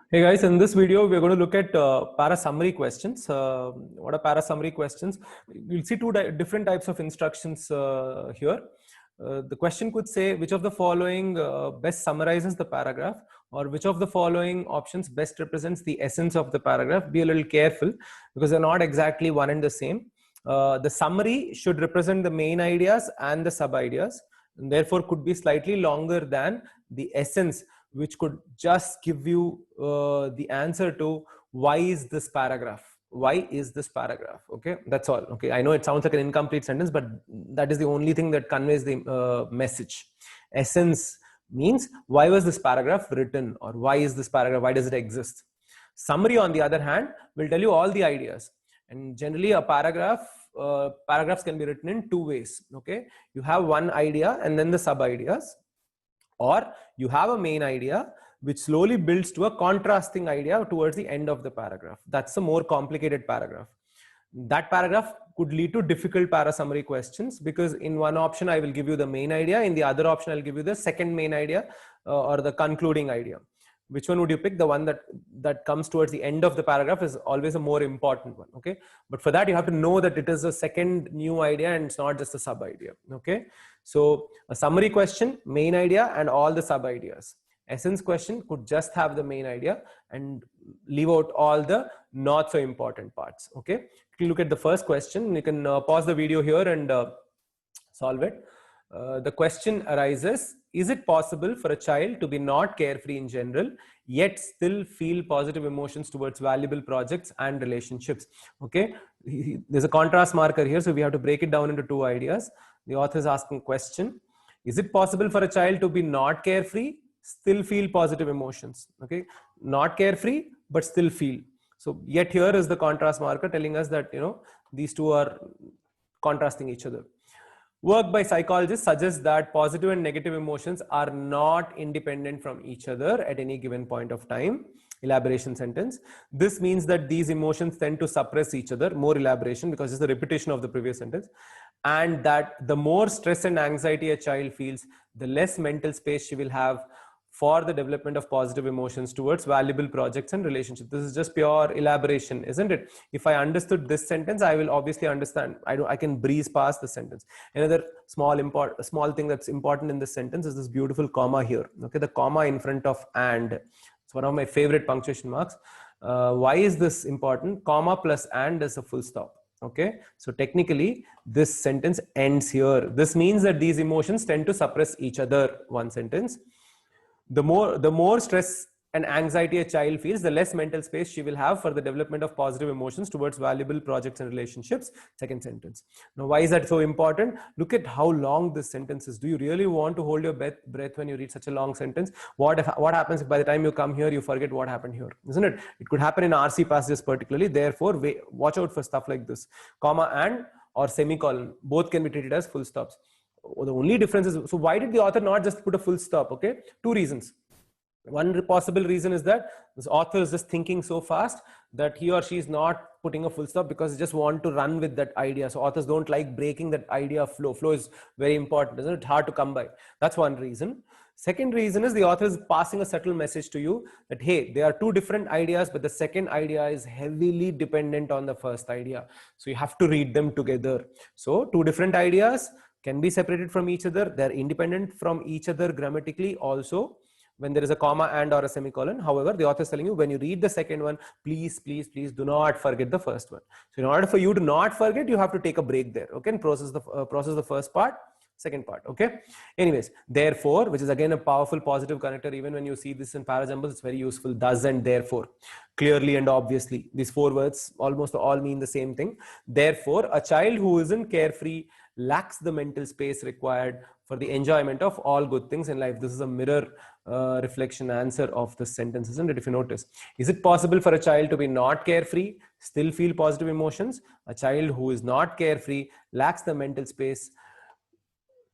Hey guys, in this video, we're going to look at para summary questions. What are para summary questions? You'll see two different types of instructions here. The question could say which of the following best summarizes the paragraph, or which of the following options best represents the essence of the paragraph. Be a little careful because they're not exactly one and the same. The summary should represent the main ideas and the sub ideas, and therefore could be slightly longer than the essence, which could just give you the answer to why is this paragraph. Okay, that's all. Okay, I know it sounds like an incomplete sentence, but that is the only thing that conveys the message. Essence means why was this paragraph written, or why is this paragraph, why does it exist. Summary, on the other hand, will tell you all the ideas. And generally a paragraphs can be written in two ways. Okay, you have one idea and then the sub ideas, or you have a main idea which slowly builds to a contrasting idea towards the end of the paragraph. That's a more complicated paragraph. That paragraph could lead to difficult para summary questions, because in one option I will give you the main idea, in the other option I'll give you the second main idea or the concluding idea. Which one would you pick? The one that comes towards the end of the paragraph is always a more important one. Okay, but for that you have to know that it is a second new idea and it's not just a sub idea. Okay, so a summary question, main idea and all the sub ideas. Essence question could just have the main idea and leave out all the not so important parts. Okay, if you look at the first question, you can pause the video here and solve it. The question arises: is it possible for a child to be not carefree in general, yet still feel positive emotions towards valuable projects and relationships? Okay, there's a contrast marker here, so we have to break it down into two ideas. The author is asking question: is it possible for a child to be not carefree, still feel positive emotions? Okay, not carefree, but still feel. So yet here is the contrast marker telling us that, you know, these two are contrasting each other. Work by psychologists suggests that positive and negative emotions are not independent from each other at any given point of time. Elaboration sentence. This means that these emotions tend to suppress each other. More elaboration, because it's a repetition of the previous sentence. And that the more stress and anxiety a child feels, the less mental space she will have for the development of positive emotions towards valuable projects and relationships. This is just pure elaboration, isn't it? If I understood this sentence, I will obviously understand. I can breeze past the sentence. Another small thing that's important in this sentence is this beautiful comma here. Okay, the comma in front of and. It's one of my favorite punctuation marks. Why is this important? Comma plus and is a full stop. Okay, so technically this sentence ends here. This means that these emotions tend to suppress each other. One sentence. The more stress and anxiety a child feels, the less mental space she will have for the development of positive emotions towards valuable projects and relationships. Second sentence. Now, why is that so important? Look at how long this sentence is. Do you really want to hold your breath when you read such a long sentence? What happens if by the time you come here, you forget what happened here? Isn't it? It could happen in RC passages particularly. Therefore, watch out for stuff like this. Comma and or semicolon. Both can be treated as full stops. The only difference is, so why did the author not just put a full stop? Okay, two reasons. One possible reason is that this author is just thinking so fast that he or she is not putting a full stop because they just want to run with that idea. So authors don't like breaking that idea of flow. Flow is very important, isn't it? Hard to come by. That's one reason. Second reason is the author is passing a subtle message to you that, hey, there are two different ideas, but the second idea is heavily dependent on the first idea. So you have to read them together. So two different ideas can be separated from each other. They're independent from each other grammatically also when there is a comma and or a semicolon. However, the author is telling you, when you read the second one, please do not forget the first one. So in order for you to not forget, you have to take a break there, okay, and process the first part, second part. Okay, anyways, therefore, which is again a powerful positive connector. Even when you see this in parajumbles, it's very useful. Thus and therefore, clearly and obviously, these four words almost all mean the same thing. Therefore, a child who isn't carefree lacks the mental space required for the enjoyment of all good things in life. This is a mirror reflection answer of the sentence, isn't it? If you notice, is it possible for a child to be not carefree, still feel positive emotions? A child who is not carefree lacks the mental space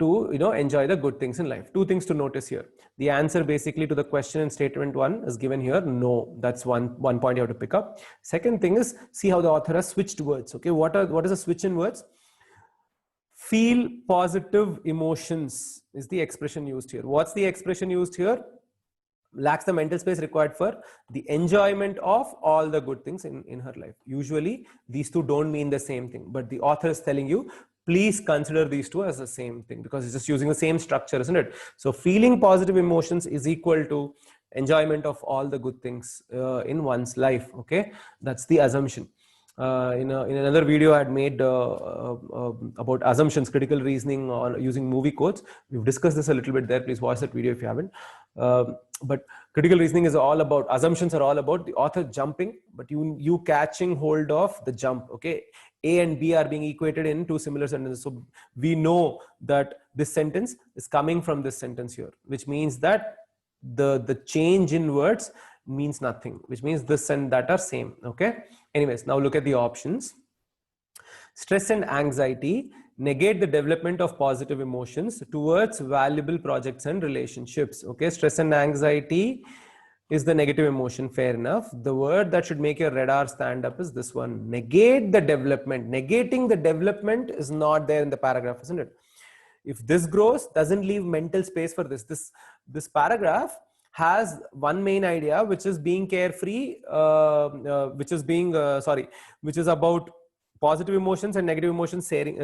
to, you know, enjoy the good things in life. Two things to notice here. The answer basically to the question in statement one is given here. No, that's one point you have to pick up. Second thing is, see how the author has switched words. Okay, what is a switch in words? Feel positive emotions is the expression used here. What's the expression used here? lacks the mental space required for the enjoyment of all the good things in her life. Usually these two don't mean the same thing, but the author is telling you, please consider these two as the same thing, because it's just using the same structure, isn't it? So feeling positive emotions is equal to enjoyment of all the good things in one's life. Okay, that's the assumption. In another video I had made about assumptions, critical reasoning on using movie quotes. We've discussed this a little bit there. Please watch that video if you haven't. But critical reasoning is all about, assumptions are all about the author jumping, but you catching hold of the jump. Okay, A and B are being equated in two similar sentences. So we know that this sentence is coming from this sentence here, which means that the change in words means nothing, which means this and that are same. Okay. Anyways, now look at the options. Stress and anxiety negate the development of positive emotions towards valuable projects and relationships. Okay. Stress and anxiety is the negative emotion. Fair enough. The word that should make your radar stand up is this one: negate the development. Negating the development is not there in the paragraph, isn't it? If this grows, doesn't leave mental space for this. This paragraph has one main idea, which is being carefree, which is about positive emotions and negative emotions sharing,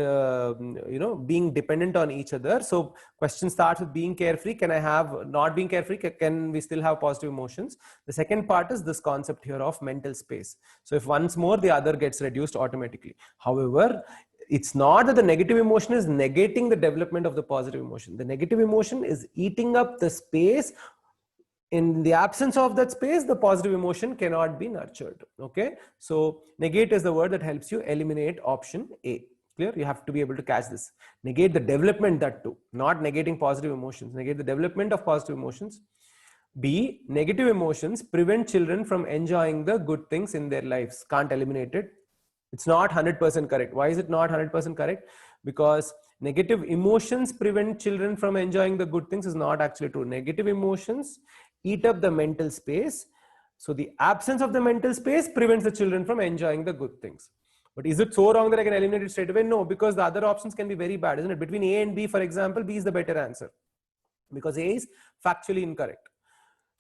being dependent on each other. So question starts with being carefree. Can I have not being carefree? Can we still have positive emotions? The second part is this concept here of mental space. So if once more, the other gets reduced automatically. However, it's not that the negative emotion is negating the development of the positive emotion. The negative emotion is eating up the space. In the absence of that space, the positive emotion cannot be nurtured. Okay. So negate is the word that helps you eliminate option A. Clear? You have to be able to catch this. Negate the development, that too. Not negating positive emotions. Negate the development of positive emotions. B, negative emotions prevent children from enjoying the good things in their lives. Can't eliminate it. It's not 100% correct. Why is it not 100% correct? Because negative emotions prevent children from enjoying the good things is not actually true. Negative emotions eat up the mental space. So the absence of the mental space prevents the children from enjoying the good things. But is it so wrong that I can eliminate it straight away? No, because the other options can be very bad, isn't it? Between A and B, for example, B is the better answer because A is factually incorrect.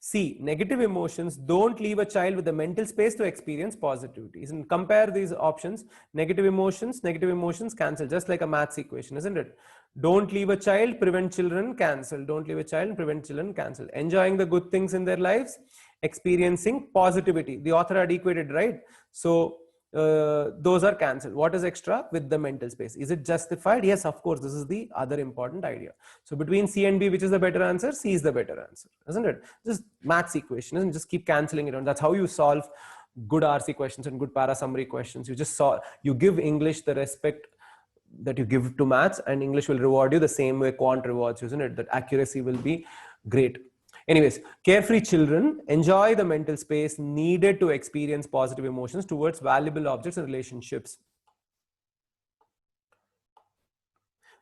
C, negative emotions don't leave a child with the mental space to experience positivity. And compare these options. Negative emotions cancel, just like a maths equation, isn't it? Don't leave a child, prevent children, cancel. Don't leave a child, prevent children, cancel. Enjoying the good things in their lives, experiencing positivity. The author had equated, right? So those are cancelled. What is extra? With the mental space. Is it justified? Yes, of course. This is the other important idea. So between C and B, which is the better answer? C is the better answer, isn't it? Just maths equation, and just keep cancelling it on. That's how you solve good RC questions and good para summary questions. You just you give English the respect that you give to maths, and English will reward you the same way quant rewards, isn't it? That accuracy will be great. Anyways, carefree children enjoy the mental space needed to experience positive emotions towards valuable objects and relationships.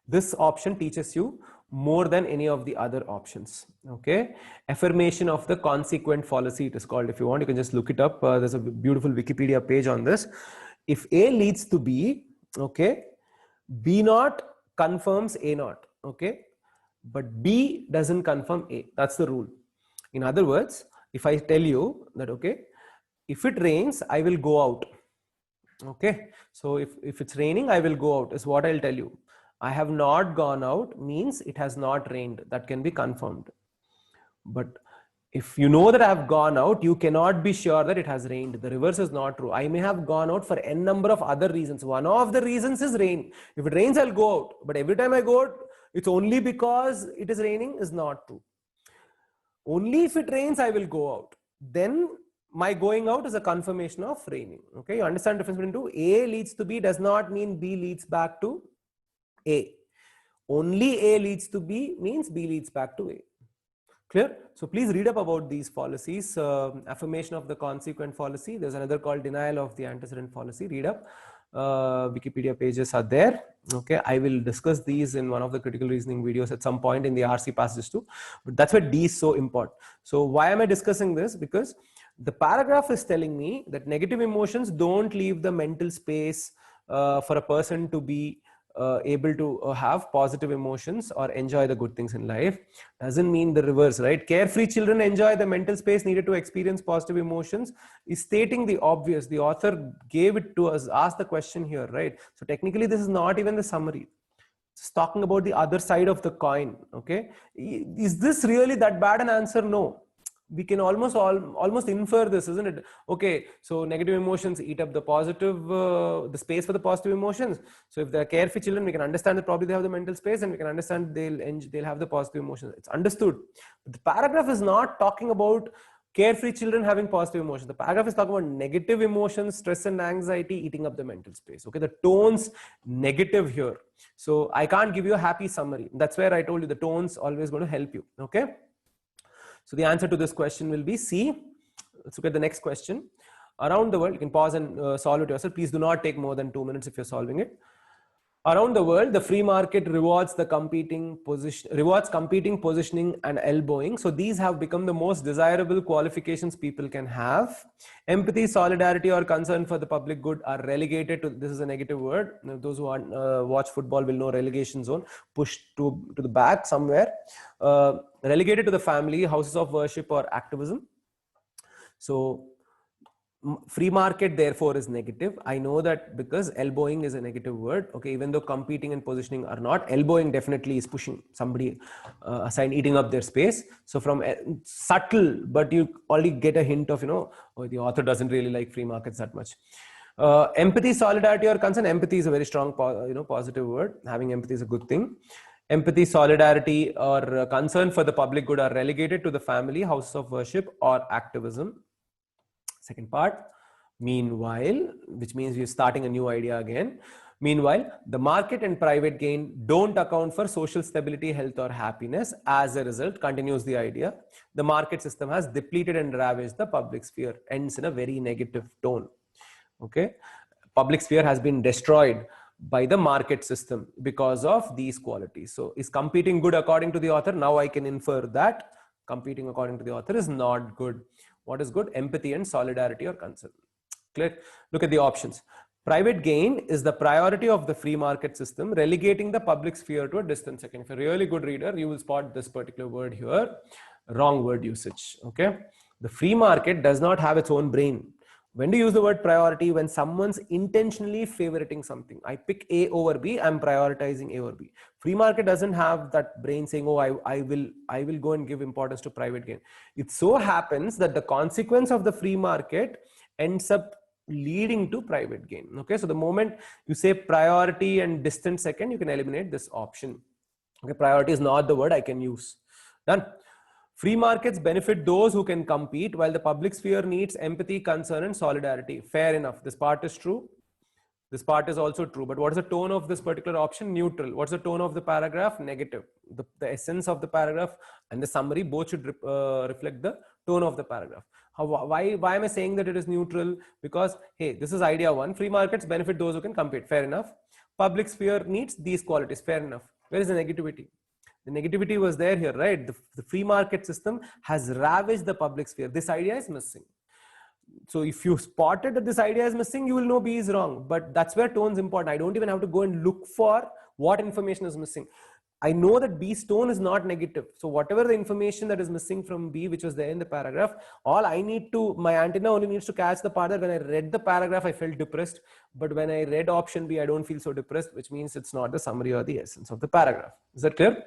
This option teaches you more than any of the other options. Okay. Affirmation of the consequent fallacy, it is called. If you want, you can just look it up. There's a beautiful Wikipedia page on this. If A leads to B, okay, B naught confirms A naught. Okay. But B doesn't confirm A. That's the rule. In other words, if I tell you that, okay, if it rains, I will go out. Okay. So if it's raining, I will go out is what I'll tell you. I have not gone out means it has not rained. That can be confirmed. But if you know that I have gone out, you cannot be sure that it has rained. The reverse is not true. I may have gone out for n number of other reasons. One of the reasons is rain. If it rains, I'll go out. But every time I go out, it's only because it is raining is not true. Only if it rains, I will go out. Then my going out is a confirmation of raining. Okay, you understand the difference between two? A leads to B does not mean B leads back to A. Only A leads to B means B leads back to A. Clear? So please read up about these fallacies. Affirmation of the consequent fallacy. There's another called denial of the antecedent fallacy. Read up. Wikipedia pages are there. Okay, I will discuss these in one of the critical reasoning videos at some point in the RC passages too. But that's why D is so important. So why am I discussing this? Because the paragraph is telling me that negative emotions don't leave the mental space for a person to be able to have positive emotions or enjoy the good things in life. Doesn't mean the reverse, right? Carefree children enjoy the mental space needed to experience positive emotions is stating the obvious. The author gave it to us, asked the question here, right? So technically this is not even the summary. It's talking about the other side of the coin. Okay, is this really that bad an answer? No. We can almost infer this, isn't it? Okay, so negative emotions eat up the positive, the space for the positive emotions. So if they're carefree children, we can understand that probably they have the mental space, and we can understand they'll have the positive emotions. It's understood. But the paragraph is not talking about carefree children having positive emotions. The paragraph is talking about negative emotions, stress and anxiety eating up the mental space. Okay, the tone's negative here. So I can't give you a happy summary. That's where I told you the tone's always going to help you. Okay. So the answer to this question will be C. Let's look at the next question. Around the world, you can pause and solve it yourself. Please do not take more than 2 minutes if you're solving it. Around the world, the free market rewards competing positioning and elbowing. So these have become the most desirable qualifications people can have. Empathy, solidarity, or concern for the public good are relegated to, this is a negative word. Those who watch football will know relegation zone, pushed to the back somewhere. Relegated to the family, houses of worship, or activism. So free market therefore is negative. I know that because elbowing is a negative word. Okay, even though competing and positioning are not, elbowing definitely is pushing somebody aside, eating up their space. So from subtle, but you already get a hint of, oh, the author doesn't really like free markets that much. Empathy, solidarity, or concern. Empathy is a very strong, positive word. Having empathy is a good thing. Empathy, solidarity, or concern for the public good are relegated to the family, house of worship, or activism. Second part, meanwhile, which means we're starting a new idea again. Meanwhile, the market and private gain don't account for social stability, health, or happiness. As a result, continues the idea, the market system has depleted and ravaged the public sphere. Ends in a very negative tone. Okay, public sphere has been destroyed by the market system because of these qualities. So is competing good according to the author? Now I can infer that competing according to the author is not good. What is good? Empathy and solidarity or concern. Clear? Look at the options. Private gain is the priority of the free market system, relegating the public sphere to a distant second. If you're a really good reader, you will spot this particular word here. Wrong word usage. Okay. The free market does not have its own brain. When do you use the word priority? When someone's intentionally favoriting something. I pick A over B, I'm prioritizing A over B. Free market doesn't have that brain saying, oh, I will go and give importance to private gain. It so happens that the consequence of the free market ends up leading to private gain. Okay, so the moment you say priority and distant second, you can eliminate this option. Okay, priority is not the word I can use. Done. Free markets benefit those who can compete, while the public sphere needs empathy, concern, and solidarity. Fair enough. This part is true. This part is also true. But what is the tone of this particular option? Neutral. What's the tone of the paragraph? Negative. The essence of the paragraph and the summary both should reflect the tone of the paragraph. Why am I saying that it is neutral? Because, hey, this is idea one. Free markets benefit those who can compete. Fair enough. Public sphere needs these qualities. Fair enough. Where is the negativity? The negativity was there here, right? The free market system has ravaged the public sphere. This idea is missing. So if you spotted that this idea is missing, you will know B is wrong. But that's where tone is important. I don't even have to go and look for what information is missing. I know that B's tone is not negative. So whatever the information that is missing from B, which was there in the paragraph, all I need to, my antenna only needs to catch the part that when I read the paragraph, I felt depressed. But when I read option B, I don't feel so depressed, which means it's not the summary or the essence of the paragraph. Is that clear?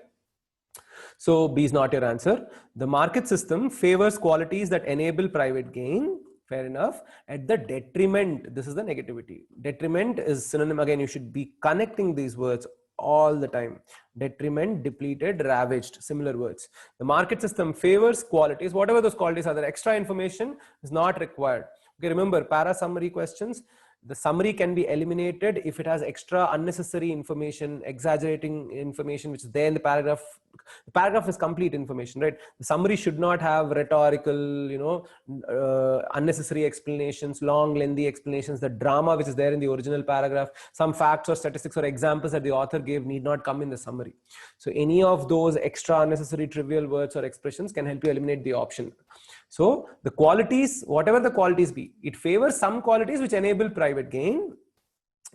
So B is not your answer. The market system favors qualities that enable private gain. Fair enough. At the detriment, this is the negativity. Detriment is synonym. Again, you should be connecting these words all the time. Detriment, depleted, ravaged, similar words. The market system favors qualities, whatever those qualities are. The extra information is not required. Okay, remember, para summary questions. The summary can be eliminated if it has extra unnecessary information, exaggerating information, which is there in the paragraph. The paragraph is complete information, right? The summary should not have rhetorical, unnecessary explanations, long, lengthy explanations. The drama which is there in the original paragraph, some facts or statistics or examples that the author gave need not come in the summary. So any of those extra unnecessary trivial words or expressions can help you eliminate the option. So the qualities, whatever the qualities be, it favors some qualities which enable private gain.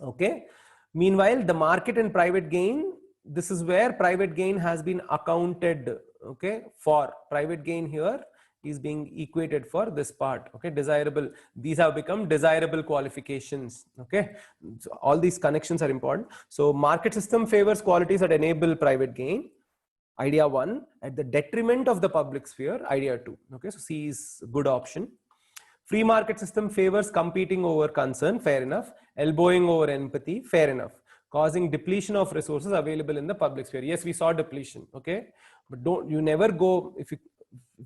Okay. Meanwhile, the market and private gain, this is where private gain has been accounted, okay, for. Private gain here is being equated for this part, okay. Desirable, these have become desirable qualifications, okay. So all these connections are important. So market system favors qualities that enable private gain, idea 1, at the detriment of the public sphere, idea 2, okay. So C is a good option. Free market system favors competing over concern, fair enough. Elbowing over empathy, fair enough. Causing depletion of resources available in the public sphere. Yes, we saw depletion, okay? But you never go, if you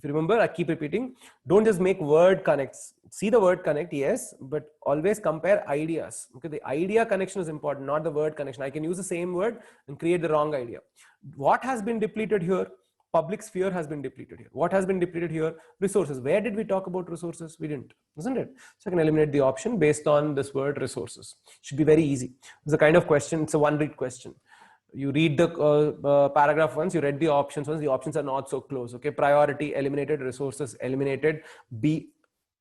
remember, I keep repeating, don't just make word connects. See the word connect, yes, but always compare ideas, okay? The idea connection is important, not the word connection. I can use the same word and create the wrong idea. What has been depleted here? Public sphere has been depleted here. What has been depleted here? Resources. Where did we talk about resources? We didn't, isn't it? So I can eliminate the option based on this word resources. Should be very easy. It's a kind of question. It's a one read question. You read the paragraph once, you read the options once, the options are not so close. Okay. Priority eliminated, resources eliminated, B,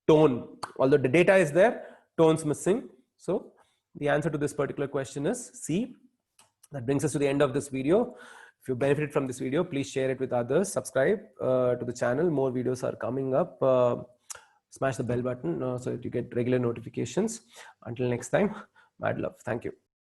tone. Although the data is there, tone's missing. So the answer to this particular question is C. That brings us to the end of this video. If you benefited from this video, please share it with others. Subscribe to the channel. More videos are coming up. Smash the bell button so that you get regular notifications. Until next time, mad love. Thank you.